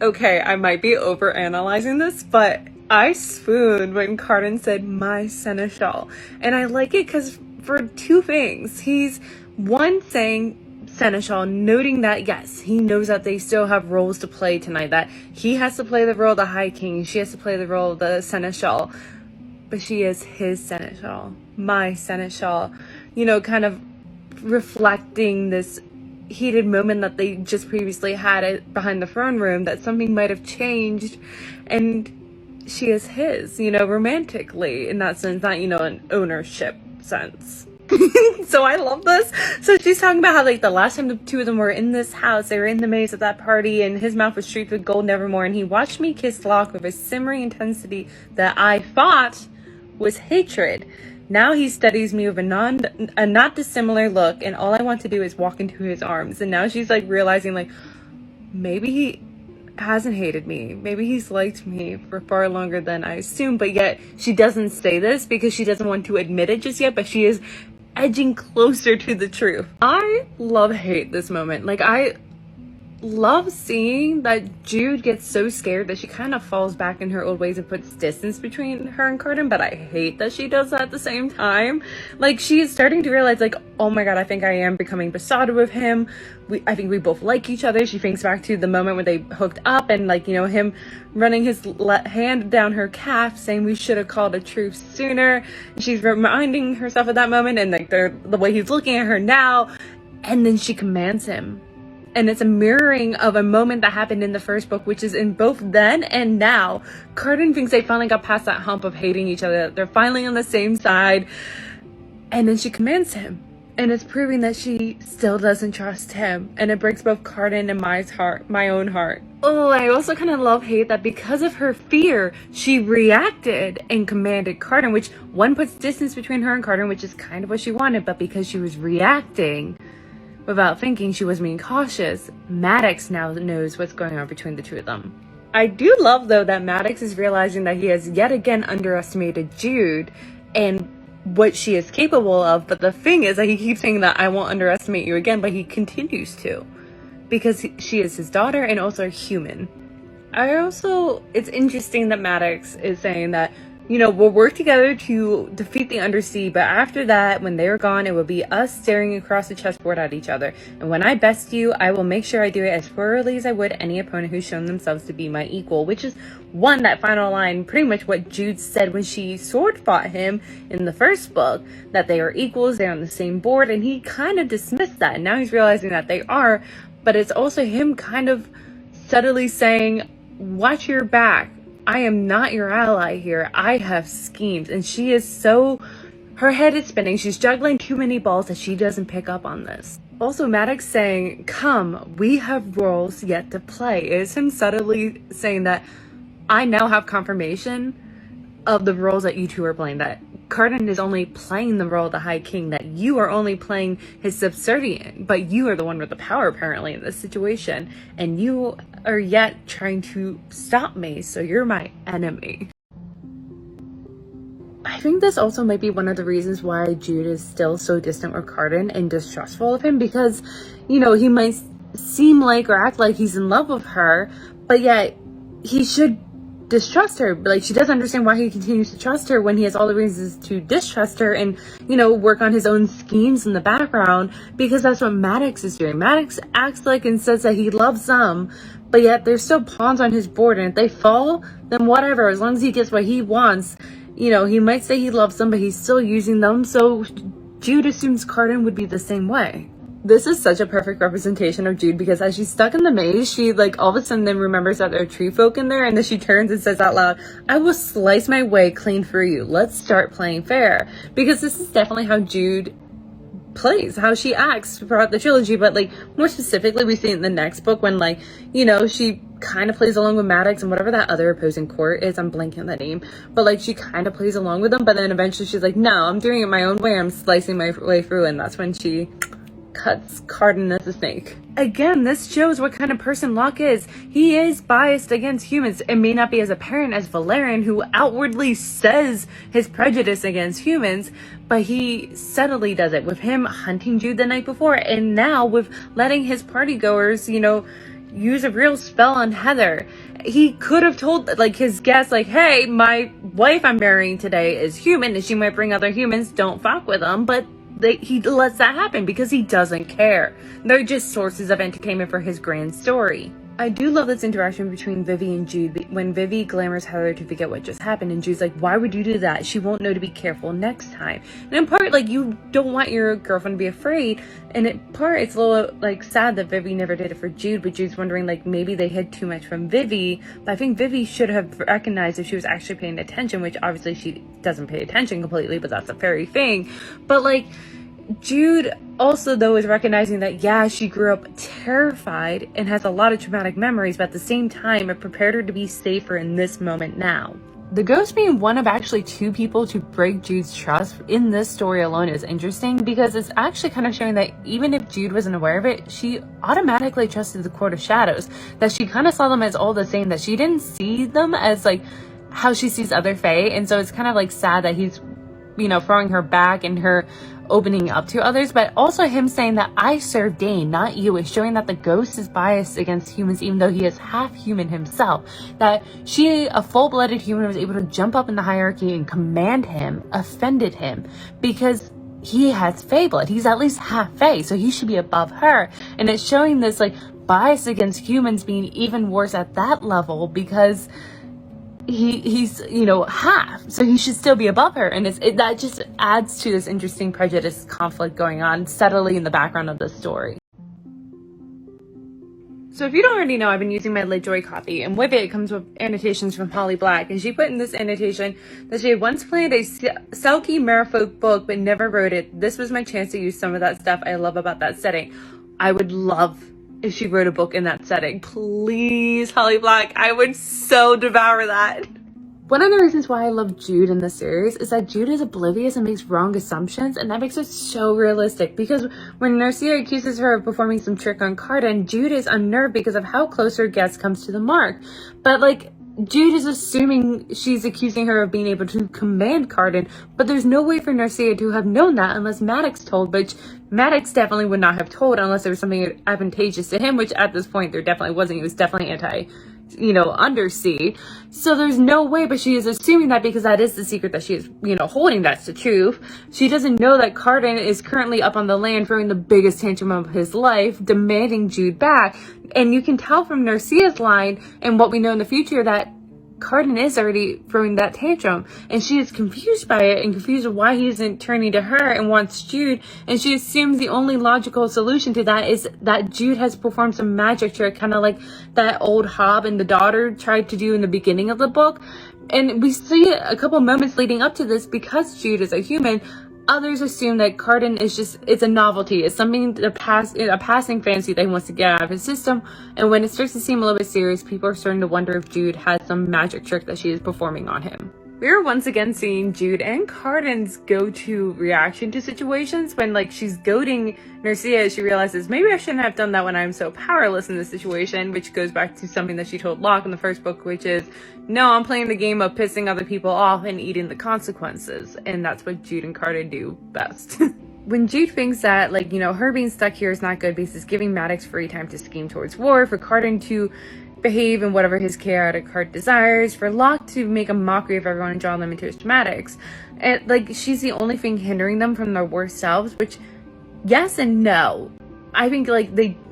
Okay, I might be over analyzing this, but I swooned when Carden said my seneschal. And I like it because for two things. He's one saying seneschal, noting that yes, he knows that they still have roles to play tonight, that he has to play the role of the High King, she has to play the role of the seneschal, but she is his seneschal, my seneschal, you know, kind of reflecting this heated moment that they just previously had it behind the throne room, that something might have changed, and she is his, you know, romantically in that sense, not, you know, an ownership sense. So I love this. So she's talking about how, like, the last time the two of them were in this house, they were in the maze at that party, and his mouth was streaked with gold nevermore, and he watched me kiss Locke with a simmering intensity that I thought was hatred. Now he studies me with a not dissimilar look, and all I want to do is walk into his arms. And now she's like realizing, like, maybe he hasn't hated me. Maybe he's liked me for far longer than I assumed, but yet she doesn't say this because she doesn't want to admit it just yet, but she is edging closer to the truth. I hate this moment. Like, I love seeing that Jude gets so scared that she kind of falls back in her old ways and puts distance between her and Carden, but I hate that she does that at the same time. Like, she is starting to realize, like, oh my god, I think I am becoming besotted with him. I think we both like each other. She thinks back to the moment when they hooked up and, like, you know, him running his hand down her calf saying we should have called a truce sooner. And she's reminding herself of that moment and, like, the way he's looking at her now, and then she commands him. And it's a mirroring of a moment that happened in the first book, which is in both then and now. Carden thinks they finally got past that hump of hating each other. They're finally on the same side. And then she commands him. And it's proving that she still doesn't trust him. And it breaks both Carden and my own heart. Oh, I also kind of hate that because of her fear, she reacted and commanded Carden, which one puts distance between her and Carden, which is kind of what she wanted. But because she was reacting without thinking, she was being cautious, Maddox now knows what's going on between the two of them. I do love, though, that Maddox is realizing that he has yet again underestimated Jude and what she is capable of, but the thing is that he keeps saying that I won't underestimate you again, but he continues to, because she is his daughter and also a human. It's interesting that Maddox is saying that, you know, we'll work together to defeat the Undersea, but after that, when they are gone, it will be us staring across the chessboard at each other. And when I best you, I will make sure I do it as thoroughly as I would any opponent who's shown themselves to be my equal, which is that final line, pretty much what Jude said when she sword fought him in the first book, that they are equals, they're on the same board, and he kind of dismissed that. And now he's realizing that they are, but it's also him kind of subtly saying, watch your back. I am not your ally here. I have schemes. And she is her head is spinning. She's juggling too many balls that she doesn't pick up on this. Also, Maddox saying, come, we have roles yet to play, is him subtly saying that I now have confirmation of the roles that you two are playing, that Carden is only playing the role of the High King, that you are only playing his subservient, but you are the one with the power apparently in this situation, and you are yet trying to stop me, so you're my enemy. I think this also might be one of the reasons why Jude is still so distant with Carden and distrustful of him, because, you know, he might seem like or act like he's in love with her, but yet he should distrust her. Like, she doesn't understand why he continues to trust her when he has all the reasons to distrust her and, you know, work on his own schemes in the background, because that's what Maddox is doing. Maddox acts like and says that he loves them, but yet there's still pawns on his board, and if they fall, then whatever, as long as he gets what he wants. You know, he might say he loves them, but he's still using them, so Jude assumes Carden would be the same way. This is such a perfect representation of Jude, because as she's stuck in the maze, she, like, all of a sudden then remembers that there are tree folk in there, and then she turns and says out loud, I will slice my way clean for you. Let's start playing fair. Because this is definitely how Jude plays, how she acts throughout the trilogy, but, like, more specifically, we see it in the next book when, like, you know, she kind of plays along with Maddox and whatever that other opposing court is. I'm blanking on that name, but, like, she kind of plays along with them, but then eventually she's like, no, I'm doing it my own way. I'm slicing my way through, and that's when she cuts Carden as a snake. Again, this shows what kind of person Locke is. He is biased against humans. It may not be as apparent as Valerian, who outwardly says his prejudice against humans, but he subtly does it with him hunting Jude the night before, and now with letting his partygoers, you know, use a real spell on Heather. He could have told like his guests, like, hey, my wife I'm marrying today is human and she might bring other humans, don't fuck with them. But he lets that happen because he doesn't care. They're just sources of entertainment for his grand story. I do love this interaction between Vivi and Jude when Vivi glamours Heather to forget what just happened, and Jude's like, why would you do that? She won't know to be careful next time. And in part, like, you don't want your girlfriend to be afraid, and in part, it's a little, like, sad that Vivi never did it for Jude, but Jude's wondering, like, maybe they hid too much from Vivi, but I think Vivi should have recognized if she was actually paying attention, which obviously she doesn't pay attention completely, but that's a fairy thing. But, like, Jude also, though, is recognizing that, yeah, she grew up terrified and has a lot of traumatic memories, but at the same time, it prepared her to be safer in this moment now. The ghost being one of actually two people to break Jude's trust in this story alone is interesting because it's actually kind of showing that even if Jude wasn't aware of it, she automatically trusted the Court of Shadows, that she kind of saw them as all the same, that she didn't see them as like how she sees other fae. And so it's kind of like sad that he's, you know, throwing her back and her opening up to others, but also him saying that I serve Dane, not you, is showing that the ghost is biased against humans, even though he is half human himself. That she, a full-blooded human, was able to jump up in the hierarchy and command him, offended him, because he has fae blood. He's at least half fae, so he should be above her. And it's showing this like bias against humans being even worse at that level because he's, you know, half, so he should still be above her, and that just adds to this interesting prejudice conflict going on subtly in the background of the story. So if you don't already know, I've been using my LitJoy copy, and with it comes with annotations from Holly Black, and she put in this annotation that she had once planned a Selkie Merfolk book but never wrote it. This was my chance to use some of that stuff I love about that setting. I would love if she wrote a book in that setting. Please, Holly Black, I would so devour that. One of the reasons why I love Jude in this series is that Jude is oblivious and makes wrong assumptions, and that makes it so realistic, because when Narcia accuses her of performing some trick on Cardan, Jude is unnerved because of how close her guess comes to the mark. But like, Jude is assuming she's accusing her of being able to command Cardan, but there's no way for Narcia to have known that unless Maddox told, which Maddox definitely would not have told unless there was something advantageous to him, which at this point there definitely wasn't. He was definitely undersea. So there's no way, but she is assuming that because that is the secret that she is, holding, that's the truth. She doesn't know that Cardan is currently up on the land throwing the biggest tantrum of his life, demanding Jude back. And you can tell from Narcia's line and what we know in the future that Cardan is already throwing that tantrum, and she is confused by it and confused why he isn't turning to her and wants Jude, and she assumes the only logical solution to that is that Jude has performed some magic trick, kind of like that old Hob and the daughter tried to do in the beginning of the book. And we see a couple moments leading up to this, because Jude is a human, others assume that Cardan is it's a novelty. It's something, a passing fancy that he wants to get out of his system. And when it starts to seem a little bit serious, people are starting to wonder if Jude has some magic trick that she is performing on him. We're once again seeing Jude and Cardan's go-to reaction to situations when, she's goading Narcia. She realizes, maybe I shouldn't have done that when I'm so powerless in this situation, which goes back to something that she told Locke in the first book, which is, no, I'm playing the game of pissing other people off and eating the consequences. And that's what Jude and Cardan do best. When Jude thinks that, her being stuck here is not good because it's giving Maddox free time to scheme towards war, for Cardan to behave in whatever his chaotic heart desires, for Locke to make a mockery of everyone and draw them into his dramatics. And, she's the only thing hindering them from their worst selves, which, yes and no. I think,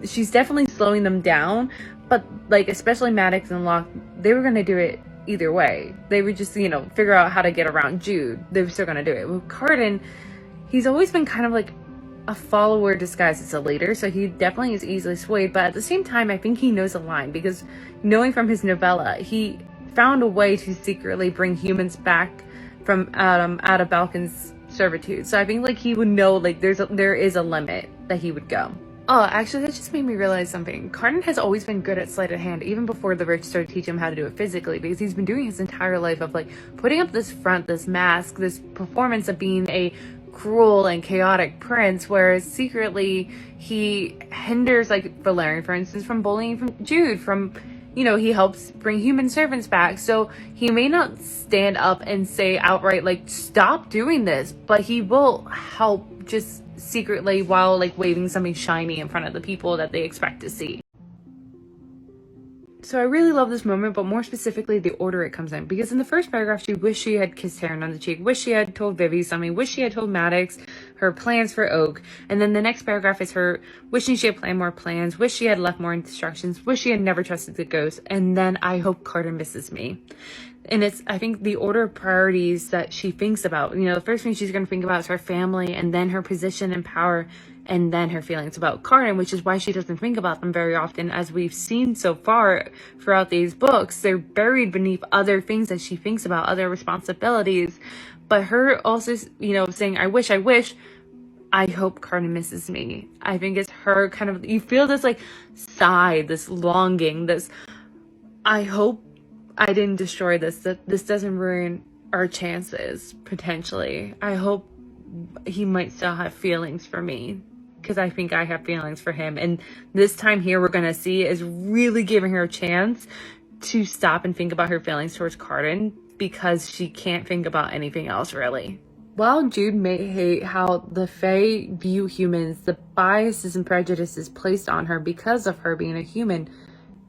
she's definitely slowing them down, but, especially Maddox and Locke, they were going to do it either way. They would just, figure out how to get around Jude. They were still going to do it. With Cardan, he's always been kind of a follower disguised as a leader, so he definitely is easily swayed, but at the same time, I think he knows a line, because knowing from his novella, he found a way to secretly bring humans back from out of Balkan's servitude. So I think he would know there is a limit that he would go. Oh, actually, that just made me realize something. Cardan has always been good at sleight of hand, even before the rich started teaching him how to do it physically, because he's been doing his entire life of putting up this front, this mask, this performance of being a cruel and chaotic prince, whereas secretly he hinders Valerian, for instance, from bullying from Jude, from he helps bring human servants back. So he may not stand up and say outright stop doing this, but he will help just secretly while waving something shiny in front of the people that they expect to see. So I really love this moment, but more specifically the order it comes in. Because in the first paragraph, she wished she had kissed Taryn on the cheek, wished she had told Vivi something, wished she had told Maddox her plans for Oak. And then the next paragraph is her wishing she had planned more plans, wished she had left more instructions, wished she had never trusted the ghost. And then I hope Carter misses me. And it's, I think, the order of priorities that she thinks about. You know, the first thing she's going to think about is her family, and then her position and power, and then her feelings about Carter, which is why she doesn't think about them very often. As we've seen so far throughout these books, they're buried beneath other things that she thinks about, other responsibilities. But her also, you know, saying, I wish, I hope Carter misses me. I think it's her kind of, you feel this like sigh, this longing, this, I hope I didn't destroy this, that this doesn't ruin our chances, potentially. I hope he might still have feelings for me, because I think I have feelings for him. And this time here, we're going to see is really giving her a chance to stop and think about her feelings towards Carden, because she can't think about anything else, really. While Jude may hate how the Fae view humans, the biases and prejudices placed on her because of her being a human,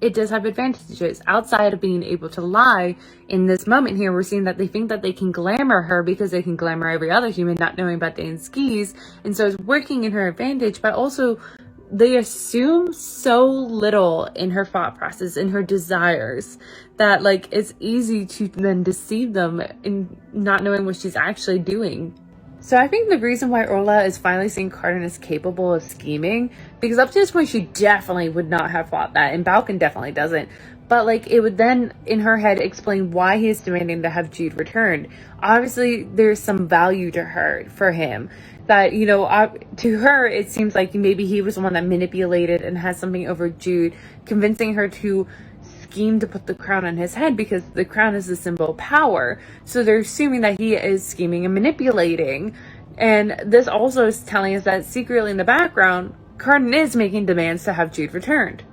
it does have advantages. Outside of being able to lie, in this moment here, we're seeing that they think that they can glamour her because they can glamour every other human, not knowing about Dane's skis. And so it's working in her advantage, but also they assume so little in her thought process, in her desires, that like it's easy to then deceive them in not knowing what she's actually doing. So I think the reason why Orla is finally seeing Carden as capable of scheming, because up to this point she definitely would not have thought that, and Balkan definitely doesn't. But like it would then in her head explain why he is demanding to have Jude returned. Obviously there's some value to her for him. That, you know, to her it seems like maybe he was the one that manipulated and has something over Jude, convincing her to scheme to put the crown on his head, because the crown is the symbol of power. So they're assuming that he is scheming and manipulating. And this also is telling us that secretly in the background, Carden is making demands to have Jude returned.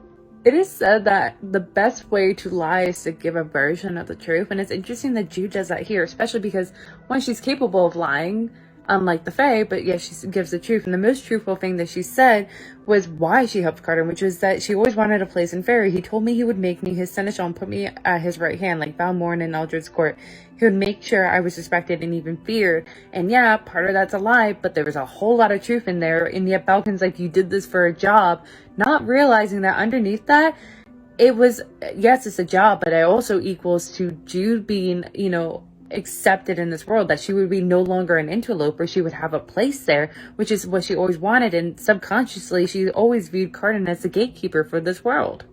It is said that the best way to lie is to give a version of the truth. And it's interesting that Jude does that here, especially because, one, she's capable of lying, unlike the Fae, but yes, she gives the truth. And the most truthful thing that she said was why she helped Carter, which was that she always wanted a place in Fairy. He told me he would make me his seneschal and put me at his right hand, like Balmorn in Eldred's court. He would make sure I was respected and even feared. And yeah, part of that's a lie, but there was a whole lot of truth in there. And yet Balkan's like, you did this for a job, not realizing that underneath that, it was, yes, it's a job, but it also equals to Jude being, you know, accepted in this world, that she would be no longer an interloper. She would have a place there, which is what she always wanted. And subconsciously, she always viewed Carden as the gatekeeper for this world.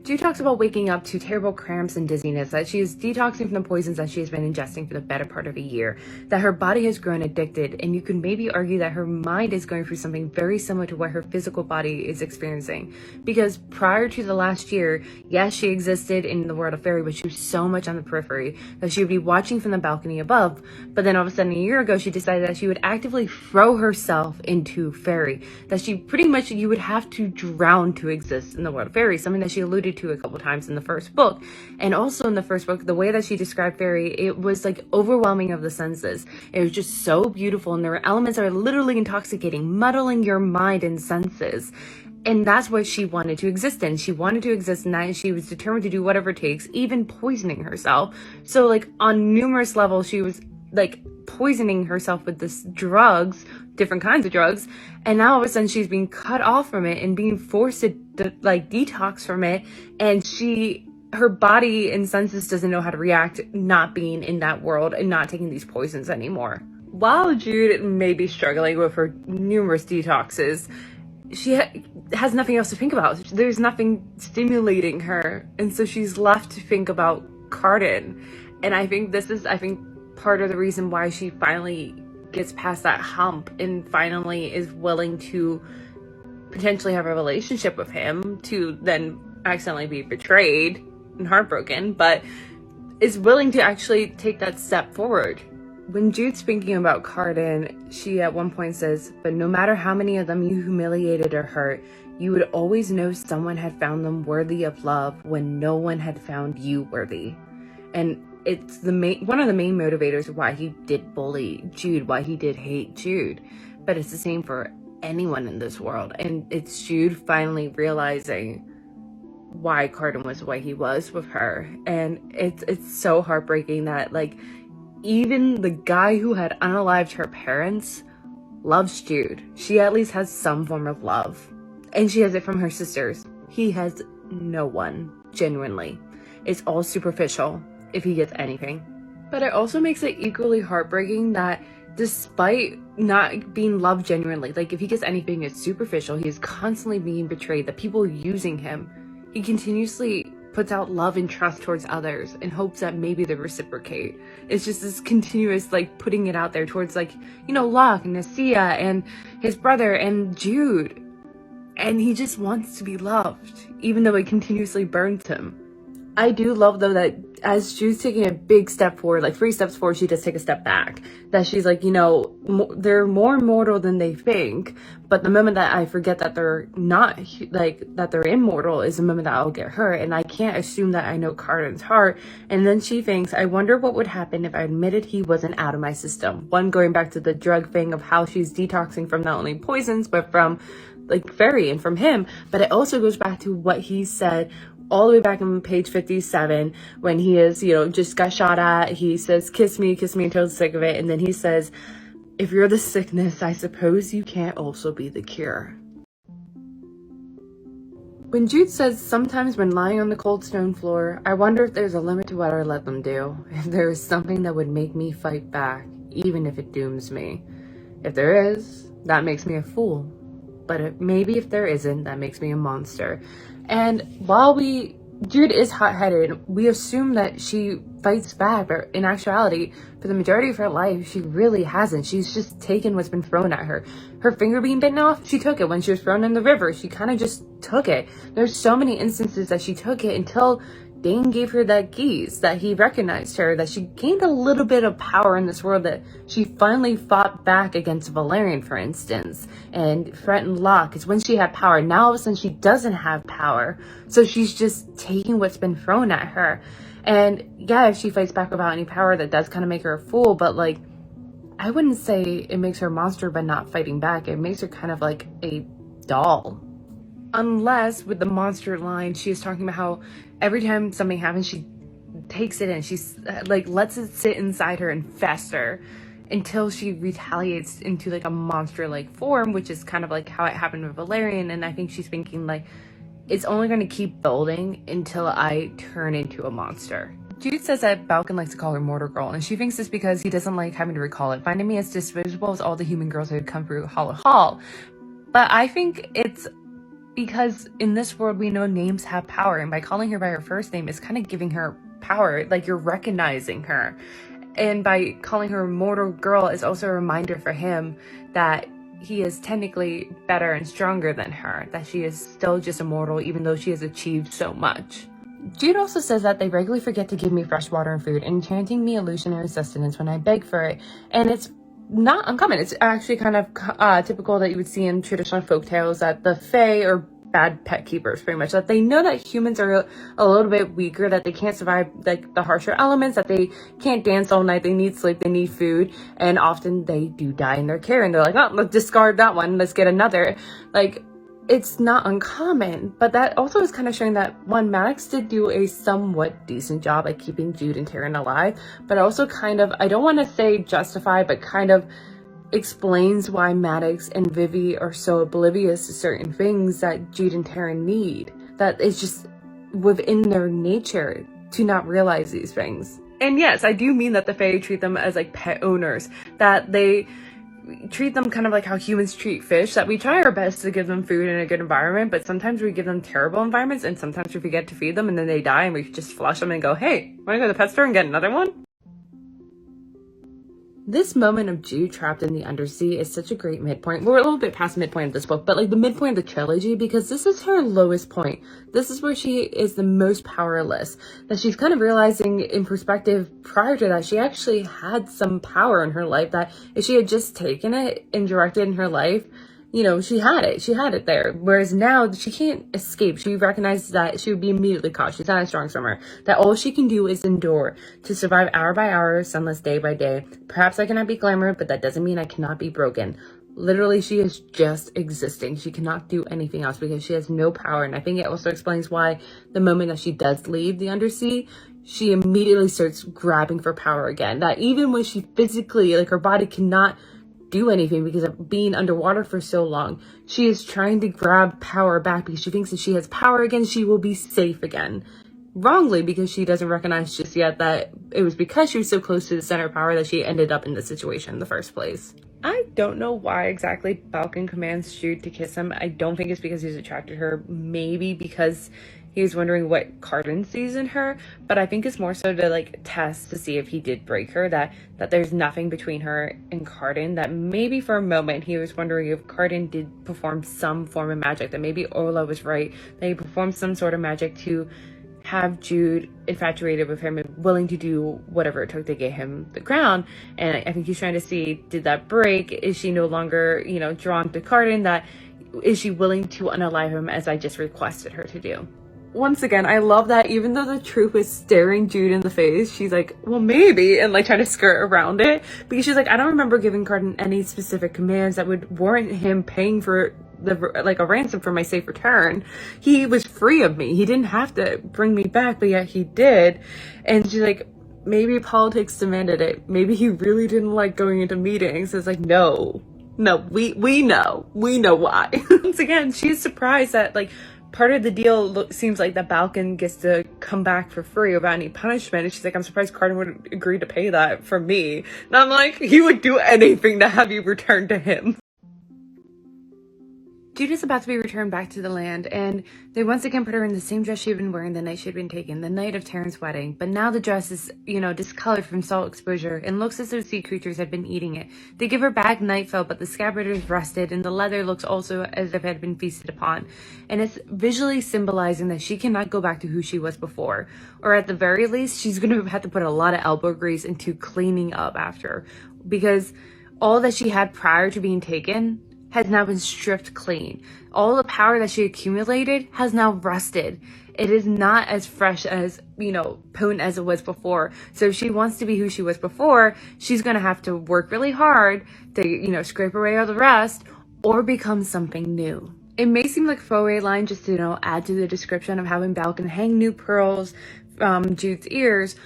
Jude talks about waking up to terrible cramps and dizziness, that she is detoxing from the poisons that she has been ingesting for the better part of a year, that her body has grown addicted, and you could maybe argue that her mind is going through something very similar to what her physical body is experiencing. Because prior to the last year, yes, she existed in the world of Fairy, but she was so much on the periphery that she would be watching from the balcony above. But then all of a sudden, a year ago, she decided that she would actively throw herself into Fairy, that she pretty much, you would have to drown to exist in the world of Fairy, something that she alluded to a couple times in the first book. And also in the first book, the way that she described Fairy, it was like overwhelming of the senses. It was just so beautiful, and there were elements that are literally intoxicating, muddling your mind and senses. And that's what she wanted to exist in. She wanted to exist in that, and she was determined to do whatever it takes, even poisoning herself. So like on numerous levels, she was like poisoning herself with this drugs, different kinds of drugs, and now all of a sudden she's being cut off from it and being forced to like detox from it, and her body and senses doesn't know how to react not being in that world and not taking these poisons anymore. While Jude may be struggling with her numerous detoxes, she has nothing else to think about. There's nothing stimulating her, and so she's left to think about Carden. And I think this is part of the reason why she finally gets past that hump and finally is willing to potentially have a relationship with him, to then accidentally be betrayed and heartbroken, but is willing to actually take that step forward. When Jude's thinking about Carden, she at one point says, "But no matter how many of them you humiliated or hurt, you would always know someone had found them worthy of love when no one had found you worthy." And it's one of the main motivators of why he did bully Jude, why he did hate Jude. But it's the same for anyone in this world. And it's Jude finally realizing why Carden was the way he was with her. And it's so heartbreaking that, like, even the guy who had unalived her parents loves Jude. She at least has some form of love. And she has it from her sisters. He has no one, genuinely. It's all superficial, if he gets anything. But it also makes it equally heartbreaking that despite not being loved genuinely, like if he gets anything, it's superficial. He is constantly being betrayed, the people using him. He continuously puts out love and trust towards others in hopes that maybe they reciprocate. It's just this continuous, like, putting it out there towards, like, you know, Locke and Nasia and his brother and Jude. And he just wants to be loved, even though it continuously burns him. I do love, though, that as Jude's taking a big step forward, like 3 steps forward, she does take a step back. That she's like, you know, they're more mortal than they think. But the moment that I forget that they're not, like, that they're immortal is the moment that I'll get hurt. And I can't assume that I know Carden's heart. And then she thinks, I wonder what would happen if I admitted he wasn't out of my system. One, going back to the drug thing of how she's detoxing from not only poisons, but from, like, Fairy and from him. But it also goes back to what he said all the way back on page 57 when he is, you know, just got shot at. He says, kiss me until I'm sick of it. And then he says, if you're the sickness, I suppose you can't also be the cure. When Jude says, sometimes when lying on the cold stone floor, I wonder if there's a limit to what I let them do. If there is something that would make me fight back, even if it dooms me. If there is, that makes me a fool. But maybe if there isn't, that makes me a monster. And while Jude is hot-headed, we assume that she fights back, but in actuality, for the majority of her life, she really hasn't. She's just taken what's been thrown at her. Her finger being bitten off, she took it. When she was thrown in the river, she kind of just took it. There's so many instances that she took it until Dane gave her that keys, that he recognized her, that she gained a little bit of power in this world, that she finally fought back against Valerian, for instance, and threatened Locke. It's when she had power. Now all of a sudden she doesn't have power. So she's just taking what's been thrown at her. And yeah, if she fights back without any power, that does kind of make her a fool, but like, I wouldn't say it makes her a monster by not fighting back. It makes her kind of like a doll. Unless with the monster line, she is talking about how every time something happens, she takes it in. She's like, lets it sit inside her and fester until she retaliates into like a monster-like form, which is kind of like how it happened with Valerian. And I think she's thinking like, it's only going to keep building until I turn into a monster. Jude says that Balkan likes to call her Mortar Girl, and she thinks it's because he doesn't like having to recall it, finding me as disposable as all the human girls who had come through Hollow Hall. But I think it's because in this world, we know names have power, and by calling her by her first name is kind of giving her power, like you're recognizing her. And by calling her Mortal Girl is also a reminder for him that he is technically better and stronger than her, that she is still just a mortal, even though she has achieved so much. Jude also says that they regularly forget to give me fresh water and food, enchanting me illusionary sustenance when I beg for it. And it's not uncommon. It's actually kind of typical that you would see in traditional folktales that the Fae are bad pet keepers, pretty much. That they know that humans are a little bit weaker, that they can't survive like the harsher elements, that they can't dance all night, they need sleep, they need food, and often they do die in their care, and they're like, oh, let's discard that one, let's get another. Like, it's not uncommon, but that also is kind of showing that one, Maddox did do a somewhat decent job at keeping Jude and Taryn alive, but also kind of, I don't want to say justify, but kind of explains why Maddox and Vivi are so oblivious to certain things that Jude and Taryn need. That it's just within their nature to not realize these things. And yes, I do mean that the Fae treat them as like pet owners, that they treat them kind of like how humans treat fish, that we try our best to give them food in a good environment, but sometimes we give them terrible environments, and sometimes we forget to feed them and then they die and we just flush them and go, hey, wanna go to the pet store and get another one? This moment of Jude trapped in the undersea is such a great midpoint. We're a little bit past midpoint of this book, but like the midpoint of the trilogy, because this is her lowest point. This is where she is the most powerless. That she's kind of realizing in perspective prior to that, she actually had some power in her life, that if she had just taken it and directed in her life, you know, she had it there. Whereas now she can't escape. She recognizes that she would be immediately caught. She's not a strong swimmer. That all she can do is endure, to survive hour by hour, sunless day by day. Perhaps I cannot be glamour, but that doesn't mean I cannot be broken. Literally, she is just existing. She cannot do anything else because she has no power. And I think it also explains why the moment that she does leave the undersea, she immediately starts grabbing for power again. That even when she physically, like, her body cannot do anything because of being underwater for so long, she is trying to grab power back because she thinks if she has power again, she will be safe again. Wrongly, because she doesn't recognize just yet that it was because she was so close to the center of power that she ended up in this situation in the first place. I don't know why exactly Balkan commands Jude to kiss him. I don't think it's because he's attracted to her. Maybe because he's wondering what Cardan sees in her. But I think it's more so to, like, test to see if he did break her. That there's nothing between her and Cardan. That maybe for a moment he was wondering if Cardan did perform some form of magic. That maybe Orla was right. That he performed some sort of magic to have Jude infatuated with him and willing to do whatever it took to get him the crown. And I think he's trying to see, did that break? Is she no longer, you know, drawn to Cardan? That is she willing to unalive him as I just requested her to do? Once again, I love that even though the truth is staring Jude in the face, she's like, well, maybe, and like trying to skirt around it, because she's like, I don't remember giving Cardan any specific commands that would warrant him paying for a ransom for my safe return. He was free of me. He didn't have to bring me back, but yet he did. And she's like, maybe politics demanded it. Maybe he really didn't like going into meetings. It's like, no, we know why. Once again, she's surprised that, like, part of the deal seems like that Balkan gets to come back for free without any punishment. And she's like, I'm surprised Cardan would agree to pay that for me. And I'm like, he would do anything to have you returned to him. Jude is about to be returned back to the land, and they once again put her in the same dress she had been wearing the night she had been taken, the night of Terran's wedding. But now the dress is, you know, discolored from salt exposure and looks as though sea creatures had been eating it. They give her back nightfell, but the scabbard is rusted, and the leather looks also as if it had been feasted upon. And it's visually symbolizing that she cannot go back to who she was before. Or at the very least, she's going to have to put a lot of elbow grease into cleaning up after. Because all that she had prior to being taken has now been stripped clean. All the power that she accumulated has now rusted. It is not as fresh as, you know, potent as it was before. So if she wants to be who she was before, she's going to have to work really hard to, you know, scrape away all the rest or become something new. It may seem like a throwaway line just to, you know, add to the description of having Balkan hang new pearls from Jude's ears,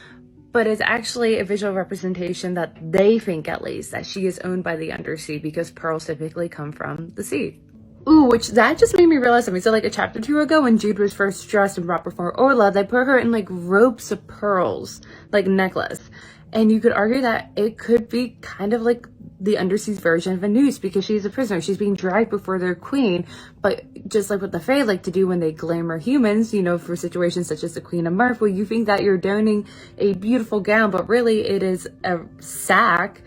but it's actually a visual representation that they think, at least, that she is owned by the undersea because pearls typically come from the sea. Ooh, which that just made me realize something. So like a chapter 2 ago when Jude was first dressed and brought before Orla, they put her in like ropes of pearls, like necklace. And you could argue that it could be kind of like the undersea's version of a noose because she's a prisoner. She's being dragged before their queen. But just like what the Fae like to do when they glamour humans, you know, for situations such as the Queen of Mirth, where you think that you're donning a beautiful gown, but really it is a sack.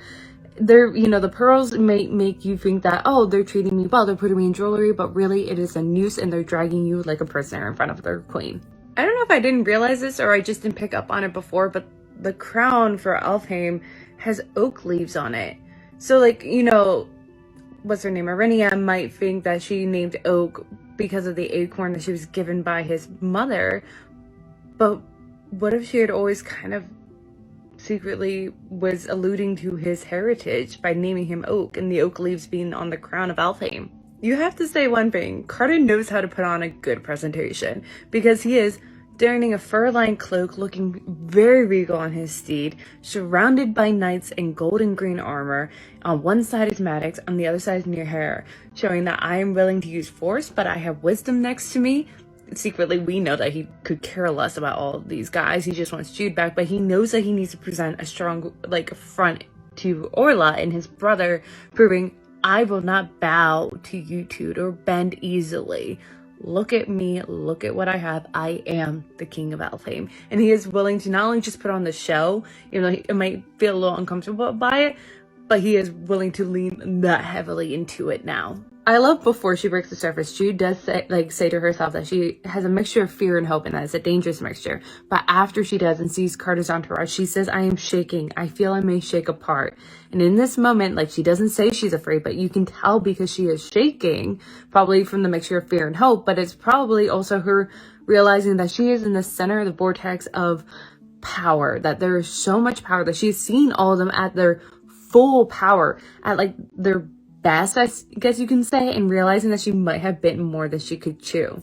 They're, you know, the pearls may make you think that, oh, they're treating me well, they're putting me in jewelry, but really it is a noose and they're dragging you like a prisoner in front of their queen. I don't know if I didn't realize this or I just didn't pick up on it before, but the crown for Alfheim has oak leaves on it. So, like, you know, what's her name? Arinia might think that she named Oak because of the acorn that she was given by his mother. But what if she had always kind of secretly was alluding to his heritage by naming him Oak and the oak leaves being on the crown of Alfheim? You have to say one thing. Cardan knows how to put on a good presentation because he is donning a fur-lined cloak, looking very regal on his steed, surrounded by knights in gold and green armor. On one side is Maddox, on the other side is Nearhair, showing that I am willing to use force, but I have wisdom next to me. Secretly, we know that he could care less about all of these guys. He just wants Jude back, but he knows that he needs to present a strong, like, front to Orla and his brother, proving, I will not bow to you two or bend easily. Look at me, look at what I have. I am the king of Alfheim. And he is willing to not only just put on the show, even though it might feel a little uncomfortable by it, but he is willing to lean that heavily into it now. I love before she breaks the surface, Jude does say to herself that she has a mixture of fear and hope, and that it's a dangerous mixture. But after she does and sees Carter's entourage, she says, I am shaking. I feel I may shake apart. And in this moment, like, she doesn't say she's afraid, but you can tell because she is shaking, probably from the mixture of fear and hope, but it's probably also her realizing that she is in the center of the vortex of power, that there is so much power, that she's seen all of them at their full power, at like their best, I guess you can say, and realizing that she might have bitten more than she could chew.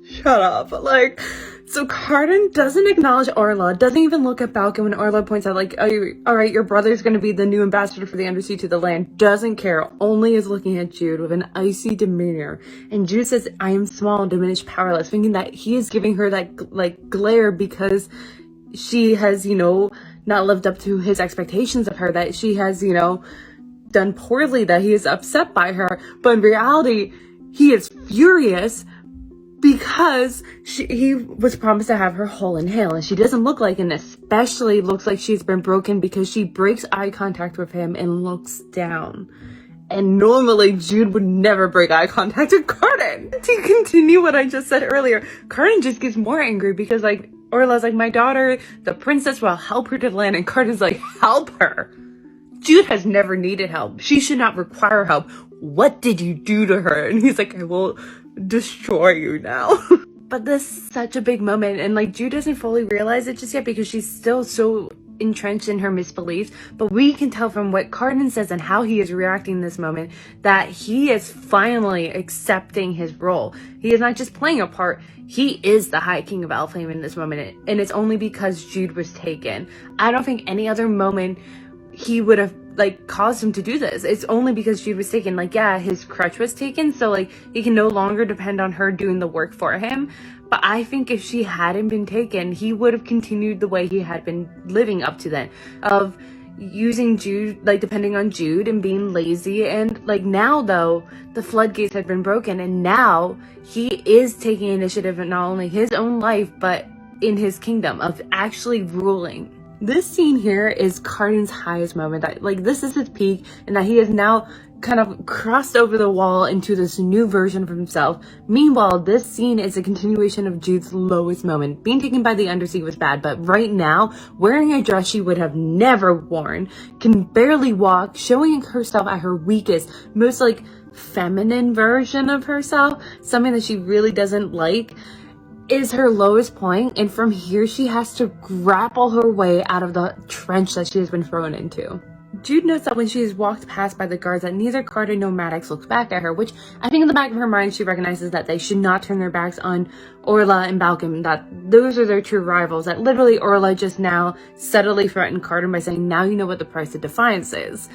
Shut up. Like, so Cardan doesn't acknowledge Orla, doesn't even look at Balkan when Orla points out, like, oh, all right, your brother's going to be the new ambassador for the Undersea to the land. Doesn't care, only is looking at Jude with an icy demeanor. And Jude says, I am small, diminished, powerless, thinking that he is giving her that, like, glare because she has, you know, not lived up to his expectations of her, that she has, you know, done poorly, that he is upset by her. But in reality, he is furious because he was promised to have her whole in hail, and she doesn't look like, and especially looks like she's been broken because she breaks eye contact with him and looks down. And normally Jude would never break eye contact with Cardan. To continue what I just said earlier, Cardan just gets more angry because, like, Orla's like, my daughter, the princess, will help her to land, and Cardan's like, help her? Jude has never needed help. She should not require help. What did you do to her? And he's like, I will destroy you now. But this is such a big moment, and like Jude doesn't fully realize it just yet because she's still so entrenched in her misbeliefs. But we can tell from what Cardan says and how he is reacting in this moment that he is finally accepting his role. He is not just playing a part, he is the High King of Elflame in this moment, and it's only because Jude was taken. I don't think any other moment he would have like caused him to do this. It's only because Jude was taken. Like, yeah, his crutch was taken, so like he can no longer depend on her doing the work for him. But I think if she hadn't been taken, he would have continued the way he had been living up to then, of using Jude, like depending on Jude and being lazy. And like now though, the floodgates had been broken, and now he is taking initiative in not only his own life but in his kingdom, of actually ruling. This scene here is Cardan's highest moment. That, like, this is his peak, and that he has now kind of crossed over the wall into this new version of himself. Meanwhile, this scene is a continuation of Jude's lowest moment. Being taken by the Undersea was bad, but right now, wearing a dress she would have never worn, can barely walk, showing herself at her weakest, most like feminine version of herself, something that she really doesn't like, is her lowest point, and from here she has to grapple her way out of the trench that she has been thrown into. Jude notes that when she is walked past by the guards that neither Cardan nor Maddox looks back at her, which I think in the back of her mind she recognizes that they should not turn their backs on Orla and Balkan, that those are their true rivals, that literally Orla just now subtly threatened Cardan by saying, now you know what the price of defiance is.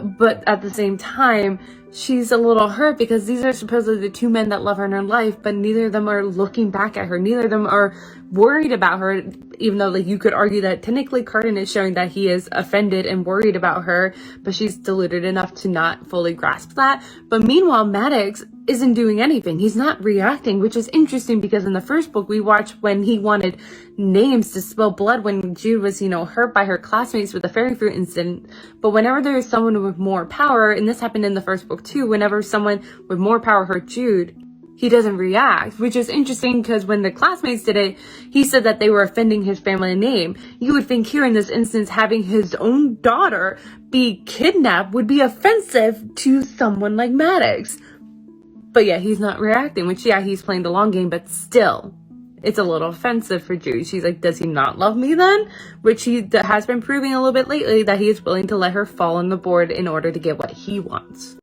But at the same time, she's a little hurt because these are supposedly the two men that love her in her life, but neither of them are looking back at her. Neither of them are worried about her, even though like you could argue that technically Cardan is showing that he is offended and worried about her, but she's deluded enough to not fully grasp that. But meanwhile, Maddox isn't doing anything. He's not reacting, which is interesting because in the first book we watched when he wanted names to spill blood when Jude was, you know, hurt by her classmates with the fairy fruit incident. But whenever there is someone with more power, and this happened in the first book too, whenever someone with more power hurt Jude, he doesn't react, which is interesting because when the classmates did it, he said that they were offending his family name. You would think here in this instance, having his own daughter be kidnapped would be offensive to someone like Maddox. But yeah, he's not reacting, which yeah, he's playing the long game, but still, it's a little offensive for Jude. She's like, does he not love me then? Which he has been proving a little bit lately, that he is willing to let her fall on the board in order to get what he wants.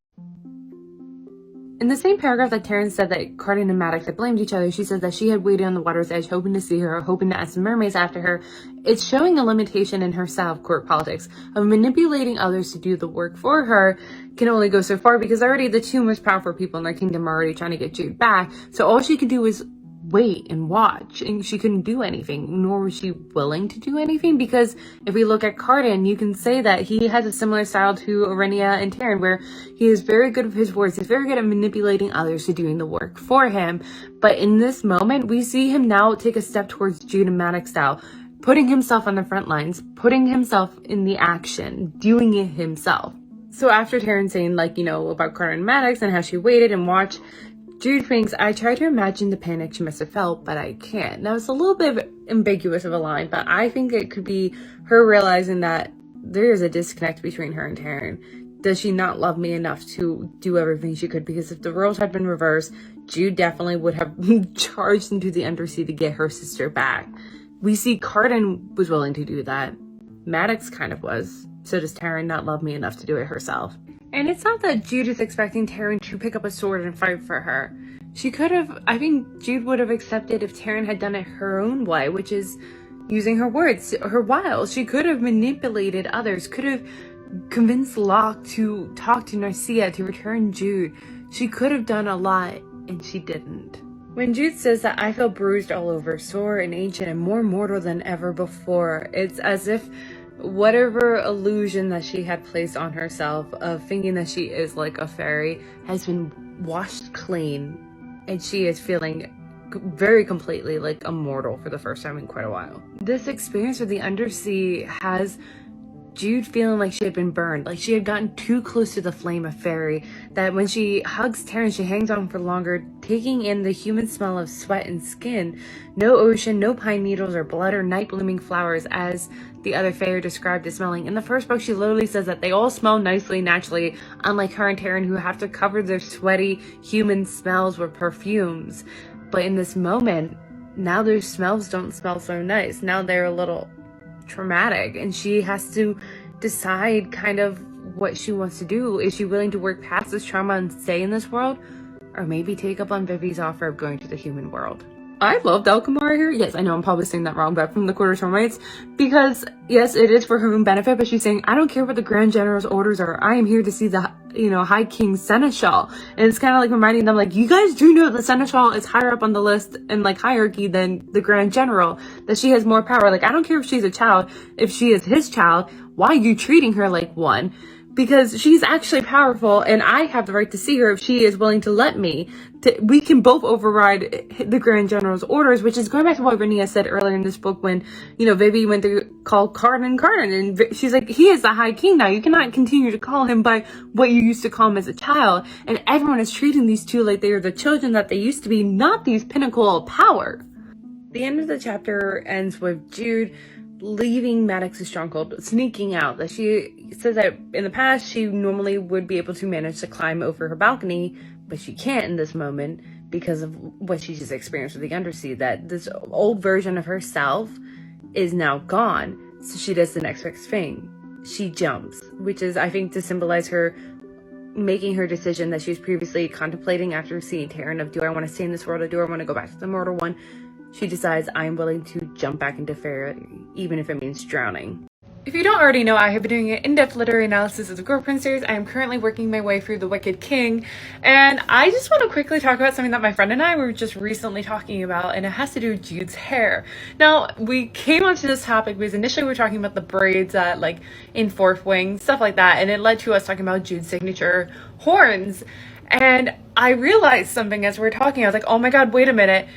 In the same paragraph that Terrence said that Cardan and Maddox had blamed each other, she says that she had waited on the water's edge hoping to see her, hoping to ask the mermaids after her. It's showing a limitation in her style of court politics, of manipulating others to do the work for her can only go so far because already the two most powerful people in their kingdom are already trying to get Jude back. So all she could do was wait and watch, and she couldn't do anything, nor was she willing to do anything, because if we look at Cardan, you can say that he has a similar style to Orenia and Taryn, where he is very good with his words, he's very good at manipulating others to doing the work for him. But in this moment, we see him now take a step towards Jude and Maddox style, putting himself on the front lines, putting himself in the action, doing it himself. So after Taryn saying, like, you know, about Cardan and Maddox and how she waited and watched, Jude thinks, I try to imagine the panic she must have felt, but I can't. Now, it's a little bit ambiguous of a line, but I think it could be her realizing that there is a disconnect between her and Taryn. Does she not love me enough to do everything she could? Because if the roles had been reversed, Jude definitely would have charged into the Undersea to get her sister back. We see Cardan was willing to do that. Maddox kind of was. so does Taryn not love me enough to do it herself? And it's not that Jude is expecting Taryn to pick up a sword and fight for her. She could have, I think Jude would have accepted if Taryn had done it her own way, which is using her words, her wiles. She could have manipulated others, could have convinced Locke to talk to Narcia to return Jude. She could have done a lot, and she didn't. When Jude says that I feel bruised all over, sore and ancient and more mortal than ever before, it's as if whatever illusion that she had placed on herself of thinking that she is like a fairy has been washed clean, and she is feeling very completely like a mortal for the first time in quite a while. This experience with the undersea has Jude feeling like she had been burned, like she had gotten too close to the flame of fairy, that when she hugs Taryn, she hangs on for longer, taking in the human smell of sweat and skin. No ocean, no pine needles or blood or night blooming flowers, as the other fairy described as smelling. In the first book, she literally says that they all smell nicely, naturally, unlike her and Taryn, who have to cover their sweaty human smells with perfumes. But in this moment, now their smells don't smell so nice. Now they're a little traumatic, and she has to decide kind of what she wants to do. Is she willing to work past this trauma and stay in this world, or maybe take up on Vivi's offer of going to the human world? I love Delcamar here. Yes, I know I'm probably saying that wrong, but from the Quarter Termites, because yes, it is for her own benefit, but she's saying, I don't care what the Grand General's orders are. I am here to see the, High King Seneschal. And it's kind of like reminding them, like, you guys do know the Seneschal is higher up on the list and like hierarchy than the Grand General, that she has more power. Like, I don't care if she's a child, if she is his child, why are you treating her like one? Because she's actually powerful, and I have the right to see her if she is willing to let me. We can both override the Grand General's orders, which is going back to what Rhaenyra said earlier in this book when, Vivi went to call Cardan, and she's like, he is the High King now. You cannot continue to call him by what you used to call him as a child. And everyone is treating these two like they are the children that they used to be, not these pinnacle of power. The end of the chapter ends with Jude leaving Maddox's stronghold, sneaking out. That she says that in the past she normally would be able to manage to climb over her balcony, but she can't in this moment because of what she just experienced with the undersea, that this old version of herself is now gone. So she does the next best thing. She jumps, which is, I think, to symbolize her making her decision that she was previously contemplating after seeing Taryn of, do I want to stay in this world or do I want to go back to the mortal one? She decides, I am willing to jump back into fairy, even if it means drowning. If you don't already know, I have been doing an in-depth literary analysis of the Girl Prince series. I am currently working my way through The Wicked King, and I just want to quickly talk about something that my friend and I were just recently talking about, and it has to do with Jude's hair. Now, we came onto this topic because initially we were talking about the braids that, like, in Fourth Wing, stuff like that, and it led to us talking about Jude's signature horns, and I realized something as we were talking. I was like, oh my god, wait a minute.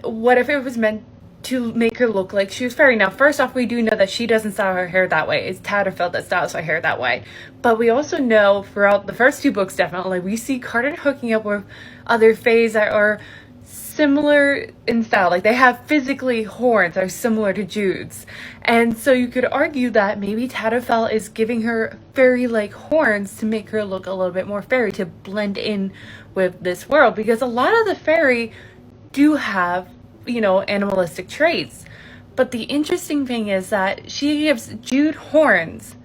What if it was meant to make her look like she was fairy? Now, first off, we do know that she doesn't style her hair that way. It's Tatterfeld that styles her hair that way. But we also know throughout the first two books, definitely, we see Cardan hooking up with other fays that are similar in style. Like, they have physically horns that are similar to Jude's. And so you could argue that maybe Tatterfell is giving her fairy-like horns to make her look a little bit more fairy, to blend in with this world. Because a lot of the fairy do have, animalistic traits. But the interesting thing is that she gives Jude horns,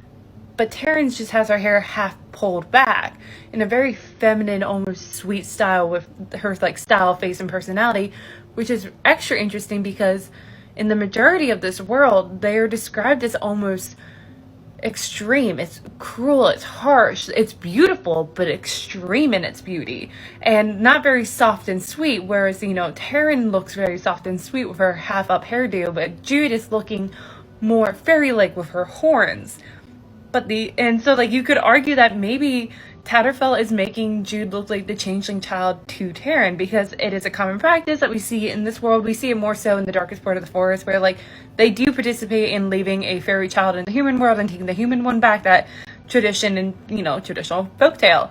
but Taryn just has her hair half pulled back in a very feminine, almost sweet style with her style, face, and personality, which is extra interesting because in the majority of this world, they are described as almost extreme. It's cruel, it's harsh, it's beautiful, but extreme in its beauty, and not very soft and sweet, whereas Taryn looks very soft and sweet with her half up hairdo, but Jude is looking more fairy-like with her horns. So you could argue that maybe Tatterfell is making Jude look like the changeling child to Taryn, because it is a common practice that we see in this world. We see it more so in the darkest part of the forest, where they do participate in leaving a fairy child in the human world and taking the human one back, that tradition and traditional folktale.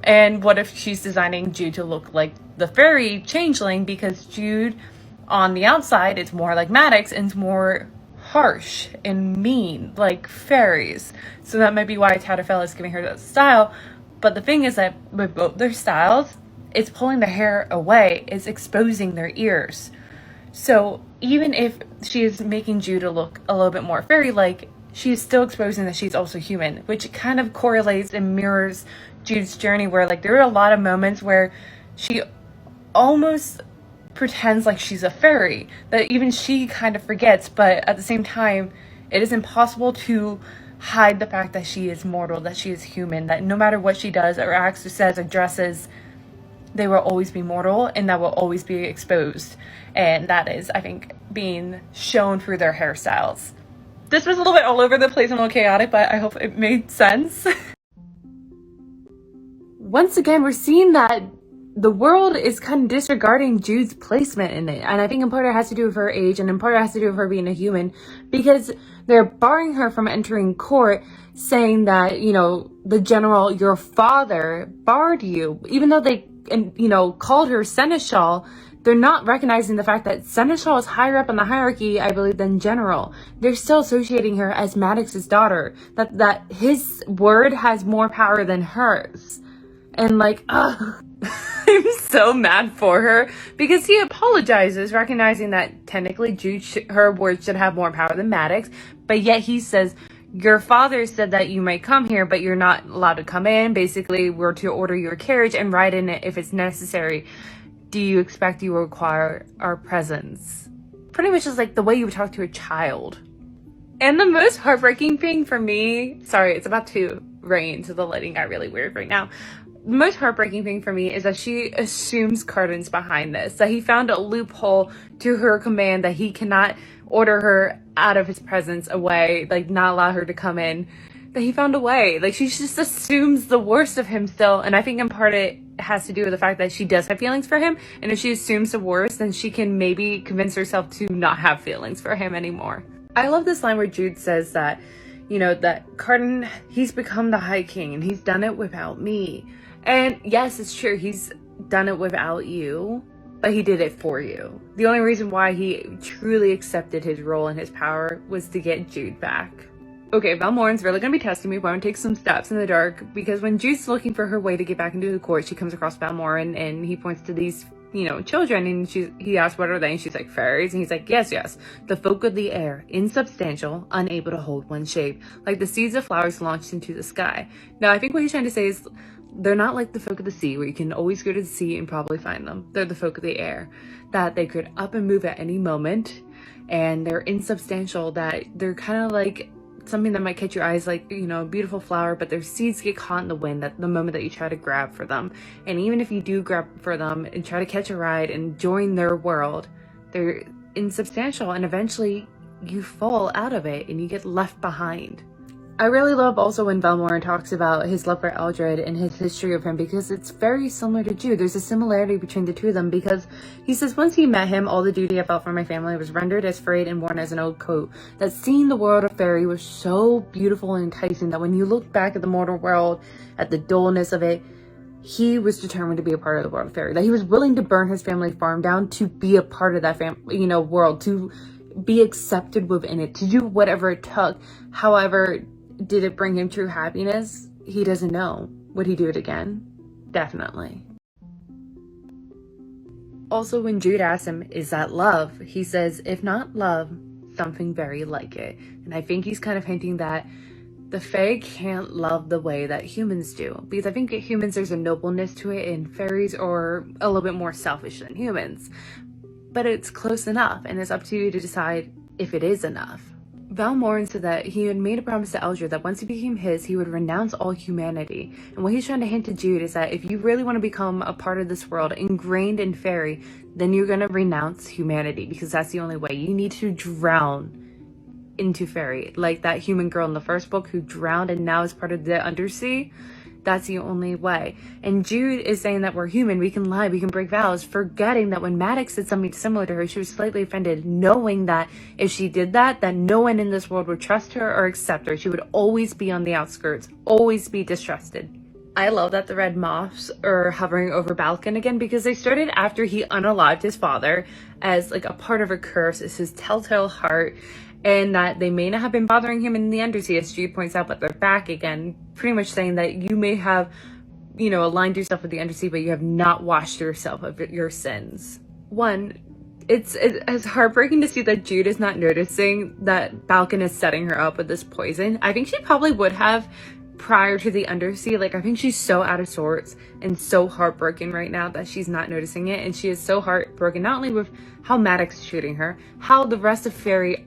And what if she's designing Jude to look like the fairy changeling, because Jude on the outside is more like Maddox and it's more harsh and mean like fairies. So that might be why Tatterfell is giving her that style. But the thing is that with both their styles, it's pulling the hair away, it's exposing their ears. So even if she is making Jude look a little bit more fairy-like, she's still exposing that she's also human, which kind of correlates and mirrors Jude's journey, where like there are a lot of moments where she almost pretends like she's a fairy, that even she kind of forgets, but at the same time, it is impossible to hide the fact that she is mortal, that she is human, that no matter what she does or acts or says or dresses, they will always be mortal and that will always be exposed. And that is, I think, being shown through their hairstyles. This was a little bit all over the place and a little chaotic, but I hope it made sense. Once again, we're seeing that the world is kind of disregarding Jude's placement in it. And I think in part it has to do with her age, and in part it has to do with her being a human, because they're barring her from entering court, saying that, you know, the general, your father, barred you. Even though they, you know, called her seneschal, they're not recognizing the fact that seneschal is higher up in the hierarchy, I believe, than general. They're still associating her as Maddox's daughter, that his word has more power than hers. And like, ugh. I'm so mad for her, because he apologizes, recognizing that technically Jude her words should have more power than Maddox, but yet he says, your father said that you might come here, but you're not allowed to come in. Basically, we're to order your carriage and ride in it if it's necessary. Do you expect you will require our presence? Pretty much is like the way you would talk to a child. And the most heartbreaking thing for me, sorry, it's about to rain, so the lighting got really weird right now. The most heartbreaking thing for me is that she assumes Carden's behind this, that he found a loophole to her command, that he cannot order her out of his presence away, like not allow her to come in, that he found a way. Like, she just assumes the worst of him still. And I think in part it has to do with the fact that she does have feelings for him, and if she assumes the worst, then she can maybe convince herself to not have feelings for him anymore. I love this line where Jude says that, you know, that Carden, he's become the High King and he's done it without me. And yes, it's true, he's done it without you, but he did it for you. The only reason why he truly accepted his role and his power was to get Jude back. Okay, Valmoran's really going to be testing me, but I'm going to take some steps in the dark, because when Jude's looking for her way to get back into the court, she comes across Valmoran, and he points to these, you know, children, and he asks what are they, and she's like, fairies, and he's like, yes, the folk of the air, insubstantial, unable to hold one shape, like the seeds of flowers launched into the sky. Now, I think what he's trying to say is, they're not like the folk of the sea, where you can always go to the sea and probably find them. They're the folk of the air, that they could up and move at any moment, and they're insubstantial, that they're kind of like something that might catch your eyes, like, you know, a beautiful flower, but their seeds get caught in the wind at the moment that you try to grab for them. And even if you do grab for them and try to catch a ride and join their world, they're insubstantial, and eventually you fall out of it and you get left behind. I really love also when Valmoran talks about his love for Eldred and his history of him, because it's very similar to Jude. There's a similarity between the two of them, because he says, once he met him, all the duty I felt for my family was rendered as frayed and worn as an old coat. That seeing the world of fairy was so beautiful and enticing that when you look back at the mortal world, at the dullness of it, he was determined to be a part of the world of fairy. That he was willing to burn his family farm down to be a part of that world, to be accepted within it, to do whatever it took. However, did it bring him true happiness? He doesn't know. Would he do it again? Definitely. Also, when Jude asks him, is that love? He says, if not love, something very like it. And I think he's kind of hinting that the Fae can't love the way that humans do. Because I think humans, there's a nobleness to it, and fairies are a little bit more selfish than humans. But it's close enough, and it's up to you to decide if it is enough. Valmoran said that he had made a promise to Eldred that once he became his, he would renounce all humanity. And what he's trying to hint to Jude is that if you really want to become a part of this world, ingrained in fairy, then you're going to renounce humanity, because that's the only way. You need to drown into fairy. Like that human girl in the first book who drowned and now is part of the undersea. That's the only way. And Jude is saying that we're human, we can lie, we can break vows, forgetting that when Maddox did something similar to her, she was slightly offended, knowing that if she did that, that no one in this world would trust her or accept her. She would always be on the outskirts, always be distrusted. I love that the red moths are hovering over Balkan again, because they started after he unalived his father as like a part of a curse. It's his telltale heart. And that they may not have been bothering him in the undersea, as Jude points out, but they're back again, pretty much saying that you may have, you know, aligned yourself with the undersea, but you have not washed yourself of your sins. One, it's heartbreaking to see that Jude is not noticing that Balkan is setting her up with this poison. I think she probably would have prior to the undersea. Like, I think she's so out of sorts and so heartbroken right now that she's not noticing it. And she is so heartbroken, not only with how Maddox is treating her, how the rest of Fairy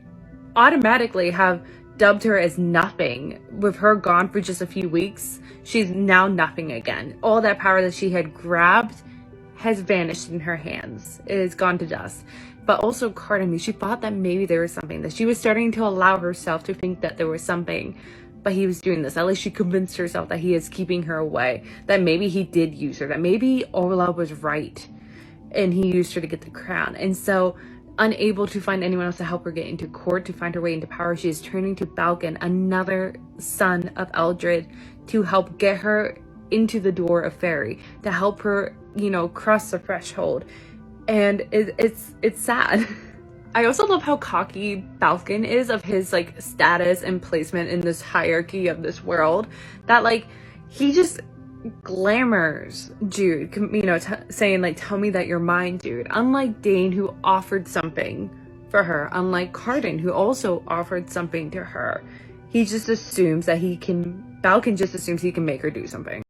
automatically have dubbed her as nothing. With her gone for just a few weeks, she's now nothing again. All that power that she had grabbed has vanished in her hands. It has gone to dust. But also Carden, she thought that maybe there was something, that she was starting to allow herself to think that there was something, but he was doing this. At least she convinced herself that he is keeping her away, that maybe he did use her, that maybe Orla was right and he used her to get the crown. And so, unable to find anyone else to help her get into court, to find her way into power, she is turning to Balkan, another son of Eldred, to help get her into the door of Fairy, to help her, you know, cross the threshold. And it's sad. I also love how cocky Balkan is of his like status and placement in this hierarchy of this world, that like he just glamours Jude, you know, saying like, tell me that you're mine, Jude. Unlike Dane, who offered something for her, unlike Carden, who also offered something to her, he just assumes that Balkan just assumes he can make her do something.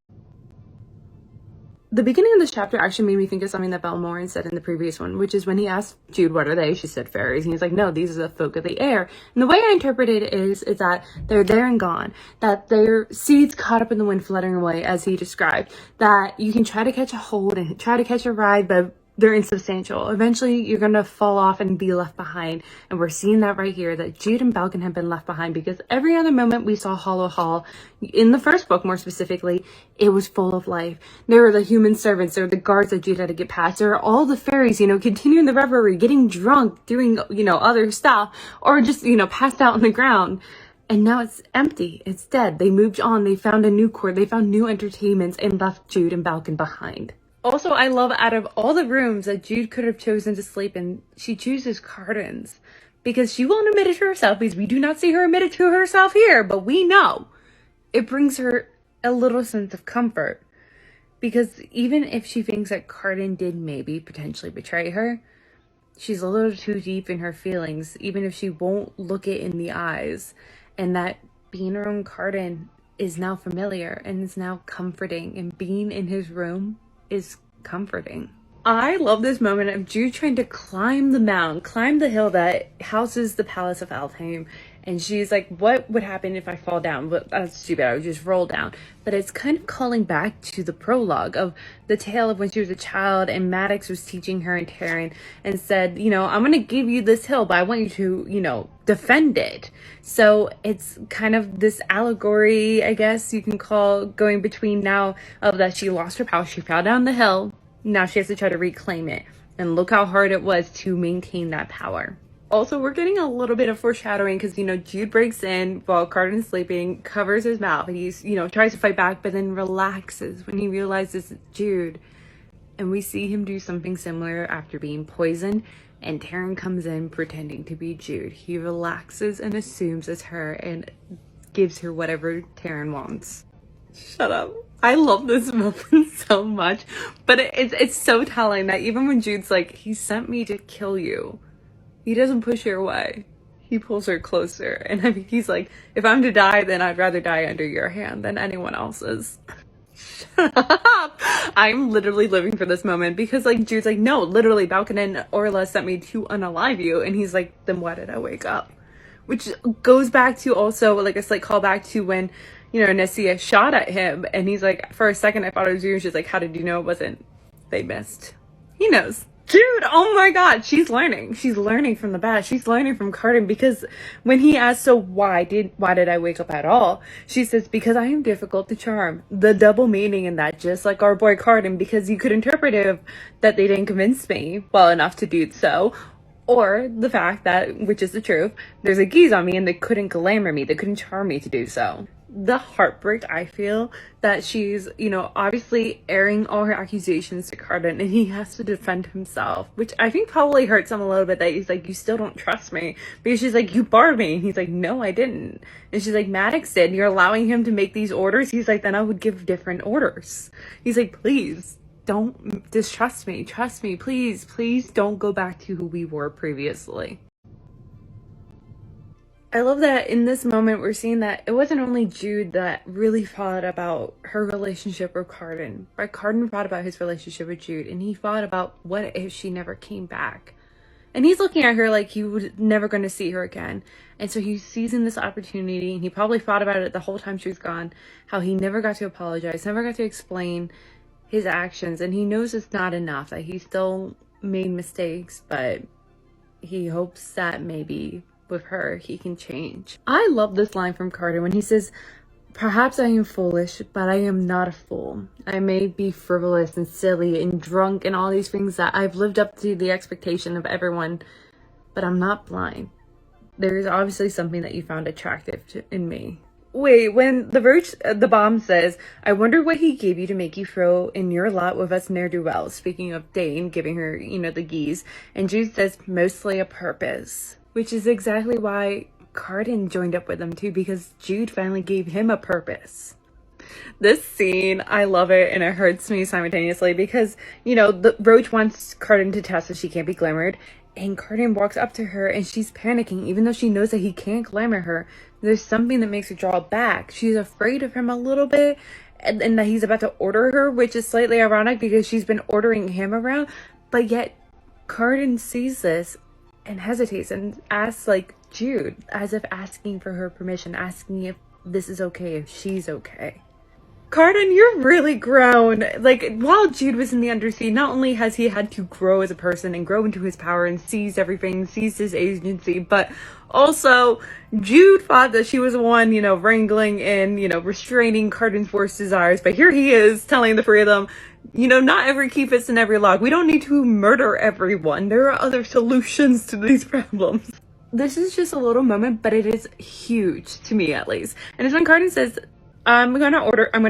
The beginning of this chapter actually made me think of something that Balmoral said in the previous one, which is when he asked Jude, what are they? She said fairies. And he's like, no, these are the folk of the air. And the way I interpret it is that they're there and gone, that their seeds caught up in the wind fluttering away, as he described, that you can try to catch a hold and try to catch a ride, but they're insubstantial. Eventually, you're going to fall off and be left behind. And we're seeing that right here, that Jude and Balkan have been left behind, because every other moment we saw Hollow Hall, in the first book more specifically, it was full of life. There were the human servants, there were the guards that Jude had to get past, there were all the fairies, you know, continuing the revelry, getting drunk, doing, you know, other stuff, or just, you know, passed out on the ground. And now it's empty. It's dead. They moved on. They found a new court. They found new entertainments and left Jude and Balkan behind. Also, I love, out of all the rooms that Jude could have chosen to sleep in, she chooses Carden's, because she won't admit it to herself, because we do not see her admit it to herself here, but we know it brings her a little sense of comfort, because even if she thinks that Carden did maybe potentially betray her, she's a little too deep in her feelings, even if she won't look it in the eyes, and that being around Carden is now familiar and is now comforting, and being in his room is comforting. I love this moment of Jude trying to climb the mound, climb the hill that houses the Palace of Alfheim, and she's like, what would happen if I fall down? But that's too bad, I would just roll down. But it's kind of calling back to the prologue of the tale of when she was a child and Maddox was teaching her and Taryn and said, you know, I'm going to give you this hill, but I want you to, you know, defend it. So it's kind of this allegory, I guess you can call, going between now of that she lost her power, she fell down the hill, now she has to try to reclaim it. And look how hard it was to maintain that power. Also, we're getting a little bit of foreshadowing because, you know, Jude breaks in while Carden's sleeping, covers his mouth, and he's, you know, tries to fight back, but then relaxes when he realizes it's Jude. And we see him do something similar after being poisoned, and Taryn comes in pretending to be Jude. He relaxes and assumes it's her and gives her whatever Taryn wants. Shut up. I love this moment so much, but it's so telling that even when Jude's like, he sent me to kill you, he doesn't push her away. He pulls her closer. And I mean, he's like, if I'm to die, then I'd rather die under your hand than anyone else's. Shut up. I'm literally living for this moment because, like, Jude's like, no, literally, Balkan and Orla sent me to unalive you. And he's like, then why did I wake up? Which goes back to also, like, a slight callback to when, you know, Nessia shot at him. And he's like, for a second, I thought it was you. And she's like, how did you know it wasn't? They missed. He knows. Dude, oh my god, she's learning. She's learning from the bad. She's learning from Carden, because when he asks, so why did I wake up at all? She says, because I am difficult to charm. The double meaning in that, just like our boy Carden, because you could interpret it that they didn't convince me well enough to do so, or the fact that, which is the truth, there's a geese on me and they couldn't glamour me, they couldn't charm me to do so. The heartbreak I feel that she's, you know, obviously airing all her accusations to Carden, and he has to defend himself, which I think probably hurts him a little bit, that he's like, you still don't trust me, because she's like, you barred me, and he's like, no, I didn't. And she's like, Maddox did, and you're allowing him to make these orders? He's like, then I would give different orders. He's like, please don't distrust me. Trust me. Please, please don't go back to who we were previously. I love that in this moment we're seeing that it wasn't only Jude that really thought about her relationship with Cardan, but Cardan thought about his relationship with Jude, and he thought about what if she never came back. And he's looking at her like he was never going to see her again. And so he's seizing this opportunity, and he probably thought about it the whole time she was gone, how he never got to apologize, never got to explain his actions, and he knows it's not enough, that he still made mistakes, but he hopes that maybe with her he can change. I love this line from Carter when he says, "Perhaps I am foolish, but I am not a fool. I may be frivolous and silly and drunk and all these things that I've lived up to the expectation of everyone, but I'm not blind. There is obviously something that you found attractive in me." Wait, when the bomb says, "I wonder what he gave you to make you throw in your lot with us ne'er-do-wells," speaking of Dane giving her, the geese, and Jude says, "Mostly a purpose," which is exactly why Cardan joined up with them too, because Jude finally gave him a purpose. This scene, I love it, and it hurts me simultaneously because, the Roach wants Cardan to test that she can't be glamored, and Cardan walks up to her and she's panicking, even though she knows that he can't glamour her. There's something that makes her draw back. She's afraid of him a little bit, and that he's about to order her, which is slightly ironic because she's been ordering him around, but yet Cardan sees this and hesitates and asks, like, Jude, as if asking for her permission, asking if this is okay, if she's okay. Cardan, you're really grown. Like, while Jude was in the Undersea, not only has he had to grow as a person and grow into his power and seize everything, seize his agency, but also Jude thought that she was the one, wrangling and, restraining Cardan's worst desires. But here he is telling the three of them, not every key fits in every lock. We don't need to murder everyone. There are other solutions to these problems. This is just a little moment, but it is huge to me, at least. And it's when Cardan says, I'm going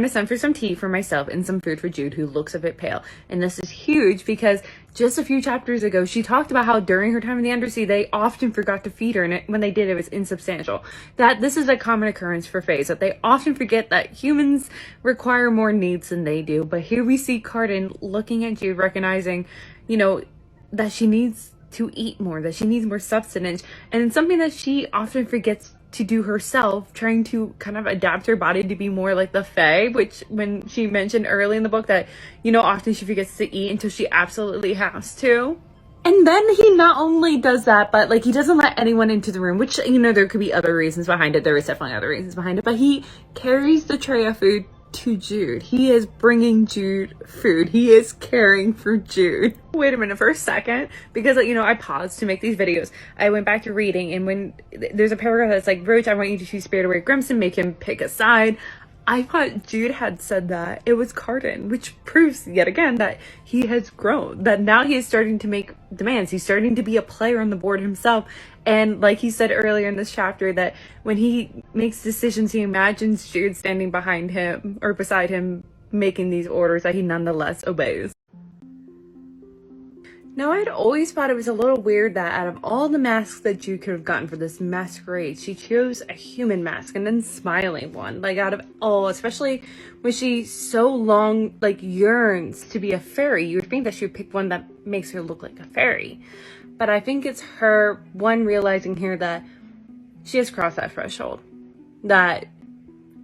to send for some tea for myself and some food for Jude, who looks a bit pale. And this is huge because just a few chapters ago, she talked about how during her time in the Undersea, they often forgot to feed her. And when they did, it was insubstantial. That this is a common occurrence for Fays, that they often forget that humans require more needs than they do. But here we see Cardan looking at Jude, recognizing, that she needs to eat more, that she needs more substance. And it's something that she often forgets to do herself, trying to kind of adapt her body to be more like the Fae, which when she mentioned early in the book that, often she forgets to eat until she absolutely has to. And then he not only does that, but he doesn't let anyone into the room, which, there could be other reasons behind it. There is definitely other reasons behind it, but he carries the tray of food to Jude. He is bringing Jude food. He is caring for Jude. Wait a minute for a second, because I paused to make these videos. I went back to reading, and when there's a paragraph that's like, Roach, I want you to choose Spirit Away Grimson, make him pick a side. I thought Jude had said that. It was Cardan, which proves yet again that he has grown, that now he is starting to make demands. He's starting to be a player on the board himself. And like he said earlier in this chapter, that when he makes decisions, he imagines Jude standing behind him or beside him making these orders that he nonetheless obeys. Now, I'd always thought it was a little weird that out of all the masks that Jude could have gotten for this masquerade, she chose a human mask and then smiling one. Out of all, especially when she so long, yearns to be a fairy, you would think that she would pick one that makes her look like a fairy. But I think it's her, one, realizing here that she has crossed that threshold. That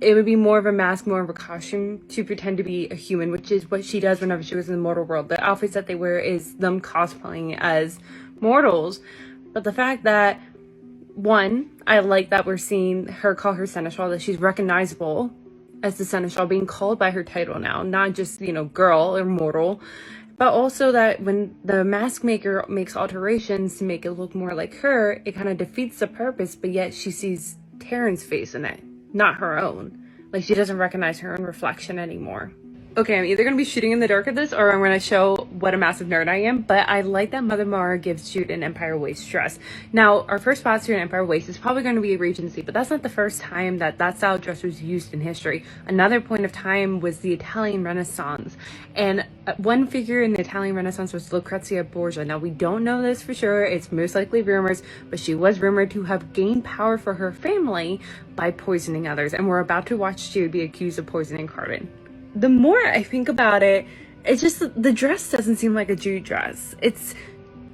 it would be more of a mask, more of a costume to pretend to be a human, which is what she does whenever she was in the mortal world. The outfits that they wear is them cosplaying as mortals. But the fact that, one, I like that we're seeing her call her seneschal, that she's recognizable as the seneschal, being called by her title now, not just, girl or mortal. But also that when the mask maker makes alterations to make it look more like her, it kind of defeats the purpose, but yet she sees Taryn's face in it, not her own. She doesn't recognize her own reflection anymore. Okay, I'm either going to be shooting in the dark of this, or I'm going to show what a massive nerd I am, but I like that Mother Mara gives Jude an Empire Waist dress. Now, our first sponsor in Empire Waist is probably going to be a Regency, but that's not the first time that style of dress was used in history. Another point of time was the Italian Renaissance, and one figure in the Italian Renaissance was Lucrezia Borgia. Now, we don't know this for sure, it's most likely rumors, but she was rumored to have gained power for her family by poisoning others, and we're about to watch Jude be accused of poisoning Cardan. The more I think about it, It's just the dress doesn't seem like a Jude dress. It's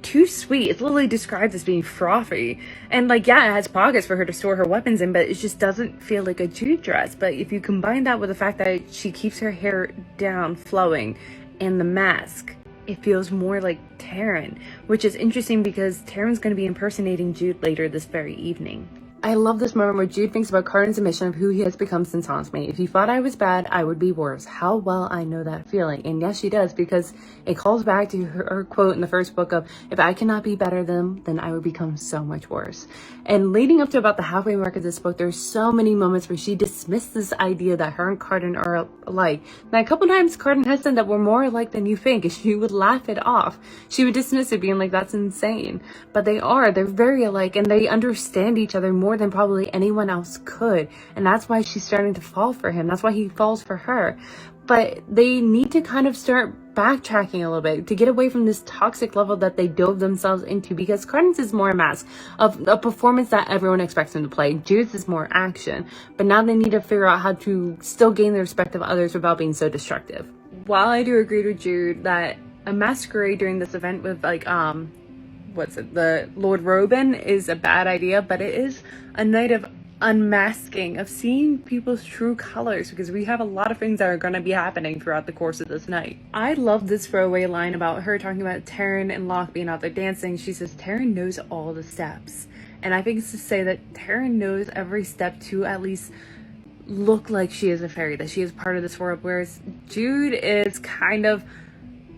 too sweet. It's literally described as being frothy. And like, yeah, it has pockets for her to store her weapons in, but it just doesn't feel like a Jude dress. But if you combine that with the fact that she keeps her hair down, flowing, and the mask, it feels more like Taryn, which is interesting because Taryn's going to be impersonating Jude later this very evening. I love this moment where Jude thinks about Carden's admission of who he has become since Hauntsmate. If you thought I was bad, I would be worse. How well I know that feeling. And yes, she does, because it calls back to her quote in the first book of, if I cannot be better than them, then I would become so much worse. And leading up to about the halfway mark of this book, there's so many moments where she dismissed this idea that her and Carden are alike. Now, a couple times Carden has said that we're more alike than you think, and she would laugh it off. She would dismiss it, being like, that's insane. But they're very alike, and they understand each other more than probably anyone else could. And that's why she's starting to fall for him. That's why he falls for her. But they need to kind of start backtracking a little bit to get away from this toxic level that they dove themselves into, because Carden's is more a mask of a performance that everyone expects him to play. Jude's is more action. But now they need to figure out how to still gain the respect of others without being so destructive. While I do agree with Jude that a masquerade during this event with the Lord Robin is a bad idea, but it is a night of unmasking, of seeing people's true colors, because we have a lot of things that are going to be happening throughout the course of this night. I love this throwaway line about her talking about Taryn and Locke being out there dancing. She says Taryn knows all the steps, and I think it's to say that Taryn knows every step to at least look like she is a fairy, that she is part of this world, whereas Jude is kind of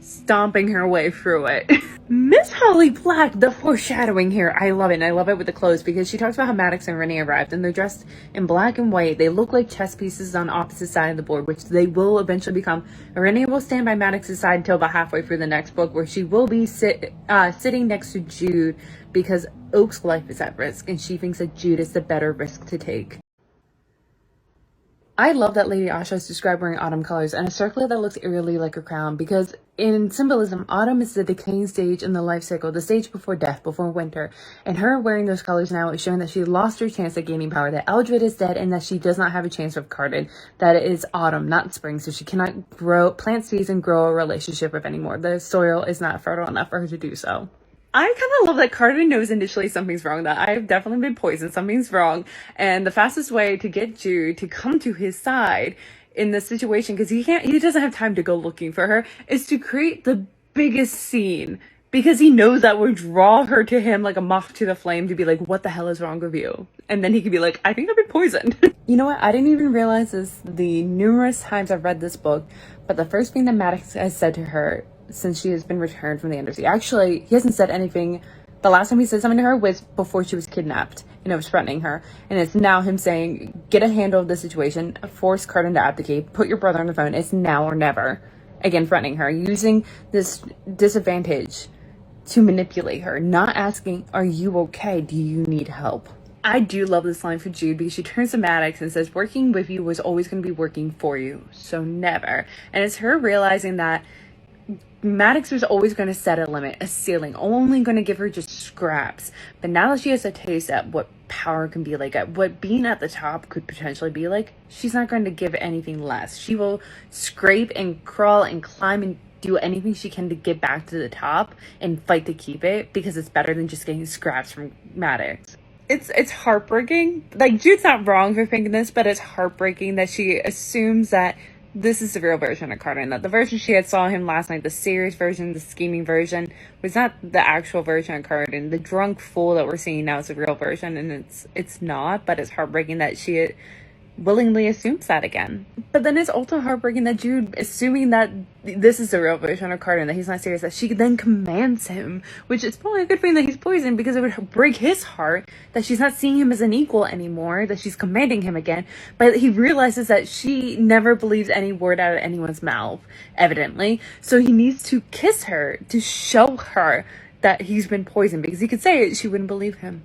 stomping her way through it. Miss Holly Black, the foreshadowing here, I love it. And I love it with the clothes, because she talks about how Maddox and Rennie arrived and they're dressed in black and white. They look like chess pieces on opposite side of the board, which they will eventually become. Rennie will stand by Maddox's side until about halfway through the next book, where she will be sitting next to Jude, because Oak's life is at risk and she thinks that Jude is the better risk to take. I love that Lady Asha is described wearing autumn colors and a circlet that looks eerily like a crown, because in symbolism, autumn is the decaying stage in the life cycle, the stage before death, before winter. And her wearing those colors now is showing that she lost her chance at gaining power, that Eldred is dead, and that she does not have a chance with Carden, that it is autumn, not spring, so she cannot plant seeds and grow a relationship with anymore. The soil is not fertile enough for her to do so. I kind of love that Carden knows initially something's wrong, that I've definitely been poisoned, something's wrong. And the fastest way to get Jude to come to his side in this situation, because he doesn't have time to go looking for her, is to create the biggest scene, because he knows that would draw her to him like a moth to the flame, to be like, what the hell is wrong with you? And then he could be like, I think I've been poisoned. You know what? I didn't even realize this the numerous times I've read this book, but the first thing that Maddox has said to her since she has been returned from the Undersea. Actually, he hasn't said anything. The last time he said something to her was before she was kidnapped, and it was threatening her. And it's now him saying, get a handle of the situation, force Carden to abdicate, put your brother on the phone, it's now or never. Again, threatening her, using this disadvantage to manipulate her, not asking, are you okay? Do you need help? I do love this line for Jude, because she turns to Maddox and says, working with you was always going to be working for you, so never. And it's her realizing that Maddox was always going to set a limit, a ceiling, only going to give her just scraps. But now that she has a taste at what power can be like, at what being at the top could potentially be like, she's not going to give anything less. She will scrape and crawl and climb and do anything she can to get back to the top and fight to keep it, because it's better than just getting scraps from Maddox. It's heartbreaking. Like, Jude's not wrong for thinking this, but it's heartbreaking that she assumes that this is the real version of Carden, that the version she had saw him last night, the serious version, the scheming version, was not the actual version of Carden. The drunk fool that we're seeing now is the real version, and it's not, but it's heartbreaking that she willingly assumes that again. But then it's also heartbreaking that Jude, assuming that this is the real version of Carden, that he's not serious, that she then commands him, which is probably a good thing that he's poisoned, because it would break his heart that she's not seeing him as an equal anymore, that she's commanding him again. But he realizes that she never believes any word out of anyone's mouth, evidently. So he needs to kiss her to show her that he's been poisoned, because he could say it, she wouldn't believe him.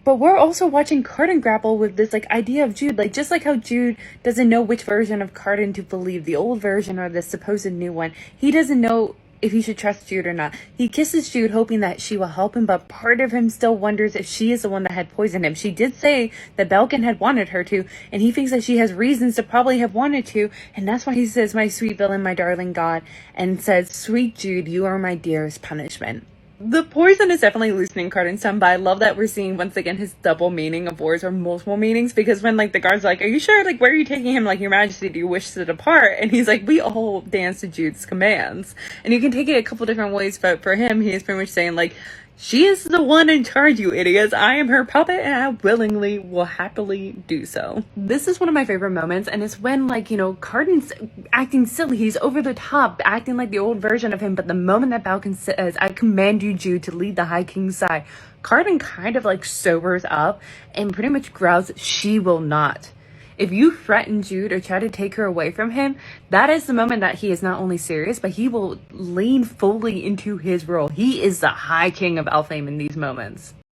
But we're also watching Carden grapple with this idea of Jude, just like how Jude doesn't know which version of Carden to believe, the old version or the supposed new one. He doesn't know if he should trust Jude or not. He kisses Jude hoping that she will help him, but part of him still wonders if she is the one that had poisoned him. She did say that Belkin had wanted her to, and he thinks that she has reasons to probably have wanted to, and that's why he says, my sweet villain, my darling God, and says, sweet Jude, you are my dearest punishment. The poison is definitely loosening Carden's tongue, but I love that we're seeing once again his double meaning of words or multiple meanings, because when like the guard's like, are you sure? Like, where are you taking him? Like, your majesty, do you wish to depart? And he's like, we all dance to Jude's commands. And you can take it a couple different ways, but for him, he is pretty much saying like, she is the one in charge, you idiots. I am her puppet, and I willingly will happily do so. This is one of my favorite moments, and it's when, like, you know, Carden's acting silly. He's over the top, acting like the old version of him, but the moment that Belkin says, I command you, Jude, to lead the High King's side, Carden kind of, like, sobers up and pretty much growls, she will not. If you threaten Jude or try to take her away from him, that is the moment that he is not only serious, but he will lean fully into his role. He is the High King of Elfhame in these moments.